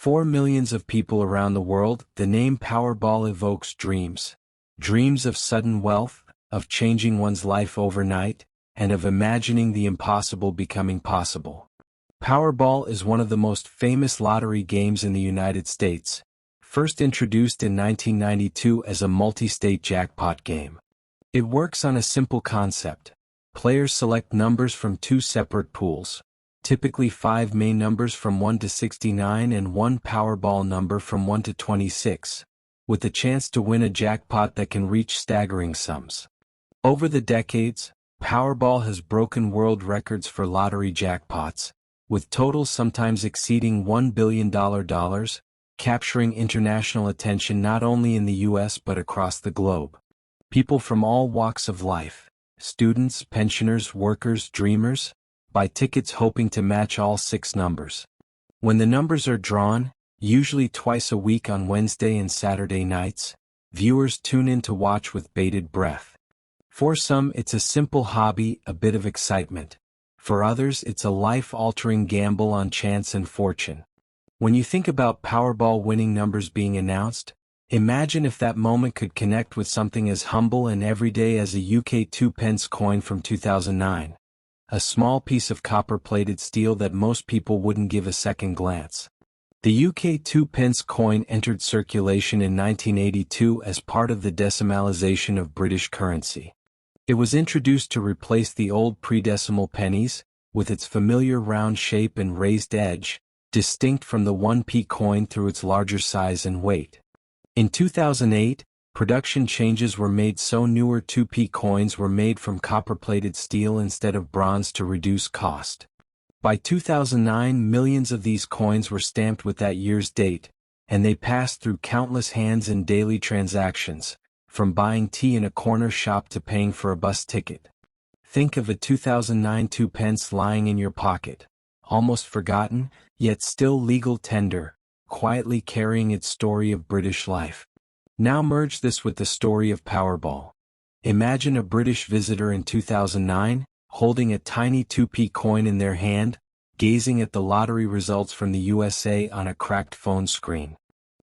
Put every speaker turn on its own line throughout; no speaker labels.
For millions of people around the world, the name Powerball evokes dreams. Dreams of sudden wealth, of changing one's life overnight, and of imagining the impossible becoming possible. Powerball is one of the most famous lottery games in the United States, first introduced in 1992 as a multi-state jackpot game. It works on a simple concept. Players select numbers from two separate pools, typically 5 main numbers from 1 to 69 and one Powerball number from 1 to 26, with the chance to win a jackpot that can reach staggering sums. Over the decades, Powerball has broken world records for lottery jackpots, with totals sometimes exceeding $1 billion, capturing international attention not only in the US but across the globe. People from all walks of life, students, pensioners, workers, dreamers, buy tickets hoping to match all 6 numbers. When the numbers are drawn, usually twice a week on Wednesday and Saturday nights, viewers tune in to watch with bated breath. For some, it's a simple hobby, a bit of excitement. For others, it's a life-altering gamble on chance and fortune. When you think about Powerball winning numbers being announced, imagine if that moment could connect with something as humble and everyday as a UK 2p coin from 2009. A small piece of copper-plated steel that most people wouldn't give a second glance. The UK 2p coin entered circulation in 1982 as part of the decimalisation of British currency. It was introduced to replace the old pre-decimal pennies, with its familiar round shape and raised edge, distinct from the 1p coin through its larger size and weight. In 2008, production changes were made so newer 2p coins were made from copper-plated steel instead of bronze to reduce cost. By 2009, millions of these coins were stamped with that year's date, and they passed through countless hands in daily transactions, from buying tea in a corner shop to paying for a bus ticket. Think of a 2009 2p lying in your pocket, almost forgotten, yet still legal tender, quietly carrying its story of British life. Now merge this with the story of Powerball. Imagine a British visitor in 2009, holding a tiny 2p coin in their hand, gazing at the lottery results from the USA on a cracked phone screen.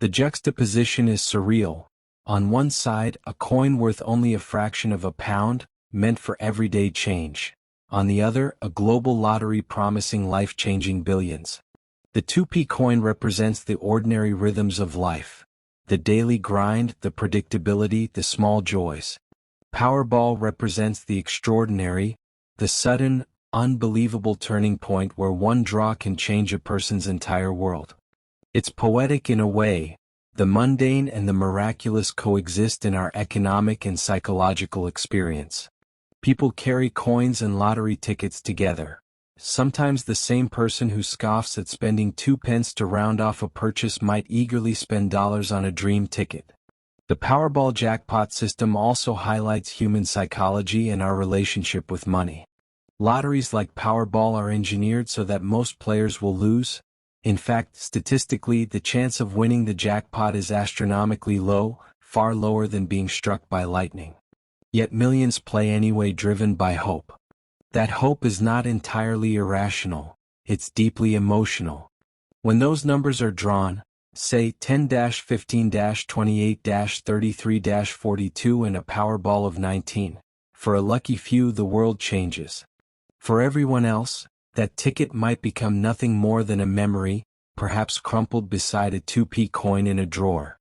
The juxtaposition is surreal. On one side, a coin worth only a fraction of a pound, meant for everyday change. On the other, a global lottery promising life-changing billions. The 2p coin represents the ordinary rhythms of life. The daily grind, the predictability, the small joys. Powerball represents the extraordinary, the sudden, unbelievable turning point where one draw can change a person's entire world. It's poetic in a way. The mundane and the miraculous coexist in our economic and psychological experience. People carry coins and lottery tickets together. Sometimes the same person who scoffs at spending 2p to round off a purchase might eagerly spend dollars on a dream ticket. The Powerball jackpot system also highlights human psychology and our relationship with money. Lotteries like Powerball are engineered so that most players will lose. In fact, statistically, the chance of winning the jackpot is astronomically low, far lower than being struck by lightning. Yet millions play anyway, driven by hope. That hope is not entirely irrational, it's deeply emotional. When those numbers are drawn, say 10-15-28-33-42 and a Powerball of 19, for a lucky few the world changes. For everyone else, that ticket might become nothing more than a memory, perhaps crumpled beside a 2p coin in a drawer.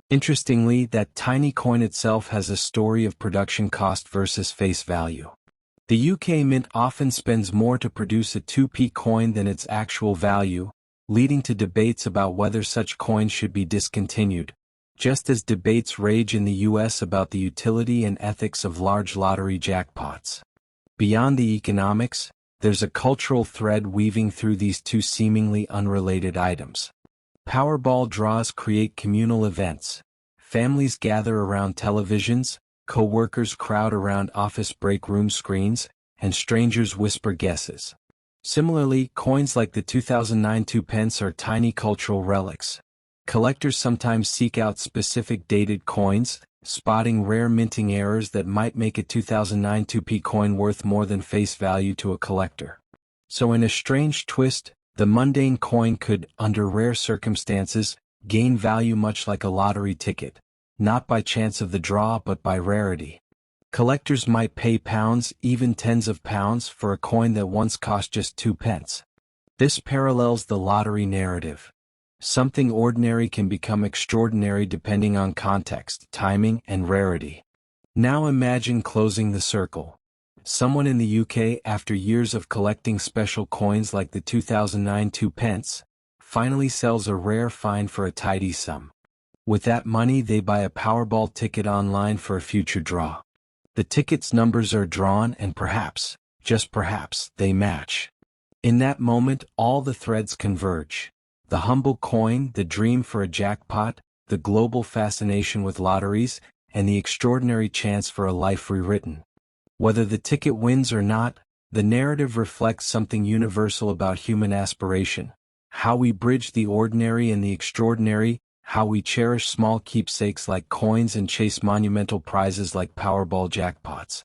Interestingly, that tiny coin itself has a story of production cost versus face value. The UK Mint often spends more to produce a 2p coin than its actual value, leading to debates about whether such coins should be discontinued, just as debates rage in the US about the utility and ethics of large lottery jackpots. Beyond the economics, there's a cultural thread weaving through these two seemingly unrelated items. Powerball draws create communal events. Families gather around televisions, co-workers crowd around office break room screens, and strangers whisper guesses. Similarly, coins like the 2009 2p are tiny cultural relics. Collectors sometimes seek out specific dated coins, spotting rare minting errors that might make a 2009 2p coin worth more than face value to a collector. So in a strange twist, The mundane coin could, under rare circumstances, gain value much like a lottery ticket, not by chance of the draw but by rarity. Collectors might pay pounds, even tens of pounds, for a coin that once cost just 2p. This parallels the lottery narrative. Something ordinary can become extraordinary depending on context, timing, and rarity. Now imagine closing the circle. Someone in the UK, after years of collecting special coins like the 2009 2p, finally sells a rare find for a tidy sum. With that money they buy a Powerball ticket online for a future draw. The ticket's numbers are drawn and perhaps, just perhaps, they match. In that moment all the threads converge. The humble coin, the dream for a jackpot, the global fascination with lotteries, and the extraordinary chance for a life rewritten. Whether the ticket wins or not, the narrative reflects something universal about human aspiration. How we bridge the ordinary and the extraordinary, how we cherish small keepsakes like coins and chase monumental prizes like Powerball jackpots.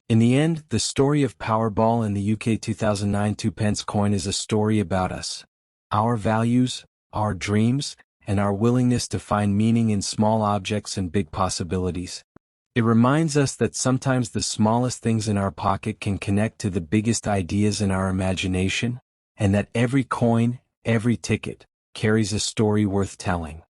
In the end, the story of Powerball and the UK 2009 2p coin is a story about us. Our values, our dreams, and our willingness to find meaning in small objects and big possibilities. It reminds us that sometimes the smallest things in our pocket can connect to the biggest ideas in our imagination, and that every coin, every ticket, carries a story worth telling.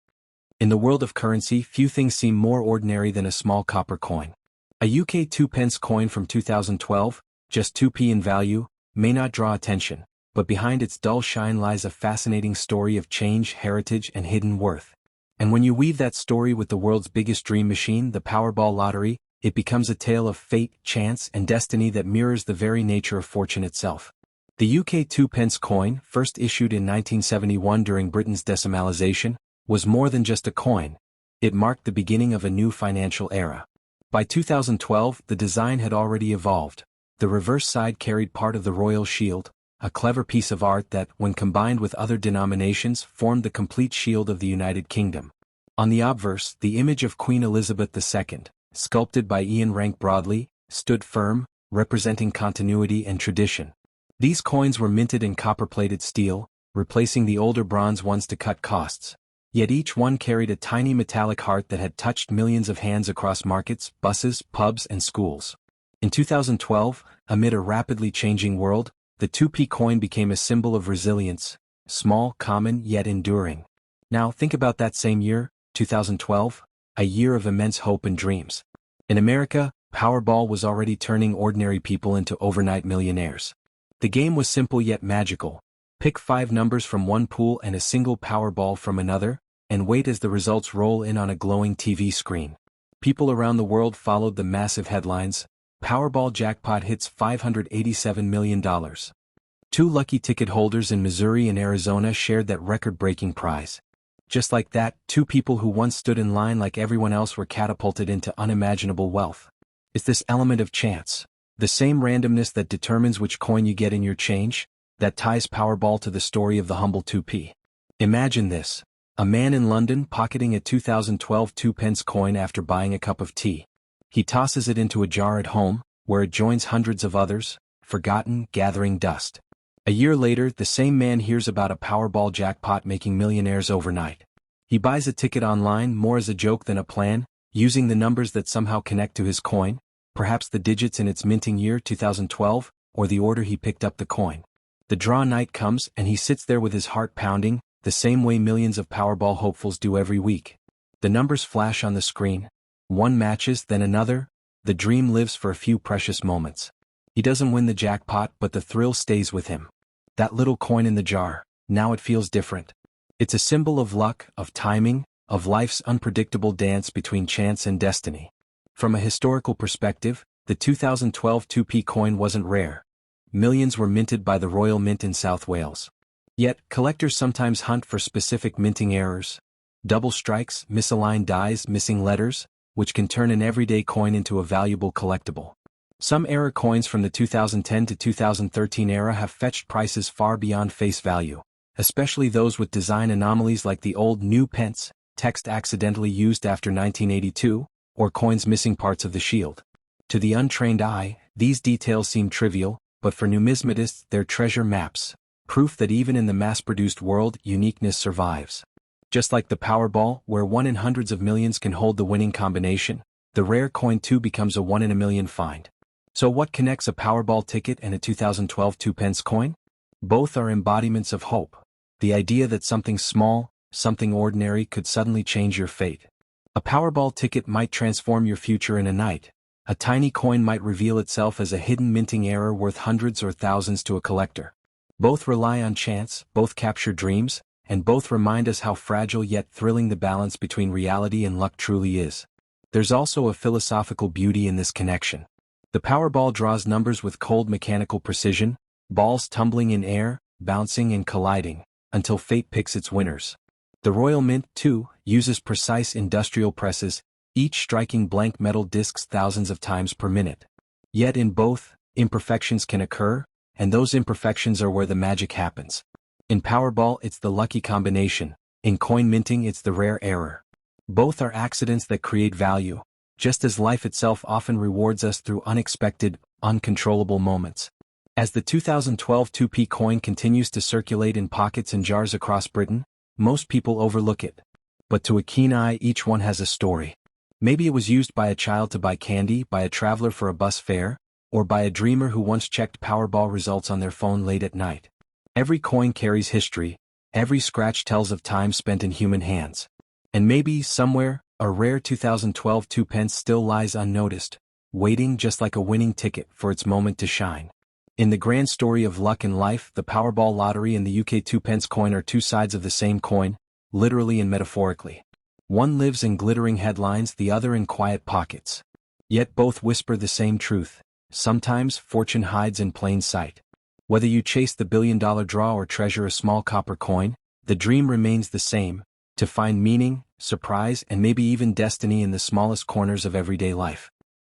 In the world of currency, few things seem more ordinary than a small copper coin. A UK 2p coin from 2012, just 2p in value, may not draw attention, but behind its dull shine lies a fascinating story of change, heritage, and hidden worth. And when you weave that story with the world's biggest dream machine, the Powerball lottery, it becomes a tale of fate, chance, and destiny that mirrors the very nature of fortune itself. The UK 2p coin, first issued in 1971 during Britain's decimalisation, was more than just a coin. It marked the beginning of a new financial era. By 2012, the design had already evolved. The reverse side carried part of the royal shield, a clever piece of art that, when combined with other denominations, formed the complete shield of the United Kingdom. On the obverse, the image of Queen Elizabeth II, sculpted by Ian Rank Broadley, stood firm, representing continuity and tradition. These coins were minted in copper-plated steel, replacing the older bronze ones to cut costs. Yet each one carried a tiny metallic heart that had touched millions of hands across markets, buses, pubs, and schools. In 2012, amid a rapidly changing world, the 2p coin became a symbol of resilience, small, common, yet enduring. Now think about that same year, 2012, a year of immense hope and dreams. In America, Powerball was already turning ordinary people into overnight millionaires. The game was simple yet magical. Pick 5 numbers from one pool and a single Powerball from another, and wait as the results roll in on a glowing TV screen. People around the world followed the massive headlines. Powerball jackpot hits $587 million. 2 lucky ticket holders in Missouri and Arizona shared that record-breaking prize. Just like that, 2 people who once stood in line like everyone else were catapulted into unimaginable wealth. It's this element of chance, the same randomness that determines which coin you get in your change, that ties Powerball to the story of the humble 2p. Imagine this: a man in London pocketing a 2012 2p coin after buying a cup of tea. He tosses it into a jar at home, where it joins hundreds of others, forgotten, gathering dust. A year later, the same man hears about a Powerball jackpot making millionaires overnight. He buys a ticket online more as a joke than a plan, using the numbers that somehow connect to his coin, perhaps the digits in its minting year 2012, or the order he picked up the coin. The draw night comes and he sits there with his heart pounding, the same way millions of Powerball hopefuls do every week. The numbers flash on the screen. One matches, then another. The dream lives for a few precious moments. He doesn't win the jackpot, but the thrill stays with him. That little coin in the jar, now it feels different. It's a symbol of luck, of timing, of life's unpredictable dance between chance and destiny. From a historical perspective, the 2012 2p coin wasn't rare. Millions were minted by the Royal Mint in South Wales. Yet, collectors sometimes hunt for specific minting errors. Double strikes, misaligned dies, missing letters, which can turn an everyday coin into a valuable collectible. Some error coins from the 2010 to 2013 era have fetched prices far beyond face value, especially those with design anomalies like the old new pence, text accidentally used after 1982, or coins missing parts of the shield. To the untrained eye, these details seem trivial, but for numismatists they're treasure maps, proof that even in the mass-produced world, uniqueness survives. Just like the Powerball, where 1 in hundreds of millions can hold the winning combination, the rare coin too becomes a 1 in a million find. So what connects a Powerball ticket and a 2012 2-pence coin? Both are embodiments of hope. The idea that something small, something ordinary could suddenly change your fate. A Powerball ticket might transform your future in a night. A tiny coin might reveal itself as a hidden minting error worth hundreds or thousands to a collector. Both rely on chance, both capture dreams, and both remind us how fragile yet thrilling the balance between reality and luck truly is. There's also a philosophical beauty in this connection. The Powerball draws numbers with cold mechanical precision, balls tumbling in air, bouncing and colliding, until fate picks its winners. The Royal Mint, too, uses precise industrial presses, each striking blank metal discs thousands of times per minute. Yet in both, imperfections can occur, and those imperfections are where the magic happens. In Powerball, it's the lucky combination. In coin minting, it's the rare error. Both are accidents that create value, just as life itself often rewards us through unexpected, uncontrollable moments. As the 2012 2p coin continues to circulate in pockets and jars across Britain, most people overlook it. But to a keen eye, each one has a story. Maybe it was used by a child to buy candy, by a traveler for a bus fare, or by a dreamer who once checked Powerball results on their phone late at night. Every coin carries history, every scratch tells of time spent in human hands. And maybe, somewhere, a rare 2012 2-pence still lies unnoticed, waiting just like a winning ticket for its moment to shine. In the grand story of luck and life, the Powerball lottery and the UK 2-pence coin are two sides of the same coin, literally and metaphorically. One lives in glittering headlines, the other in quiet pockets. Yet both whisper the same truth. Sometimes fortune hides in plain sight. Whether you chase the billion-dollar draw or treasure a small copper coin, the dream remains the same, to find meaning, surprise, and maybe even destiny in the smallest corners of everyday life.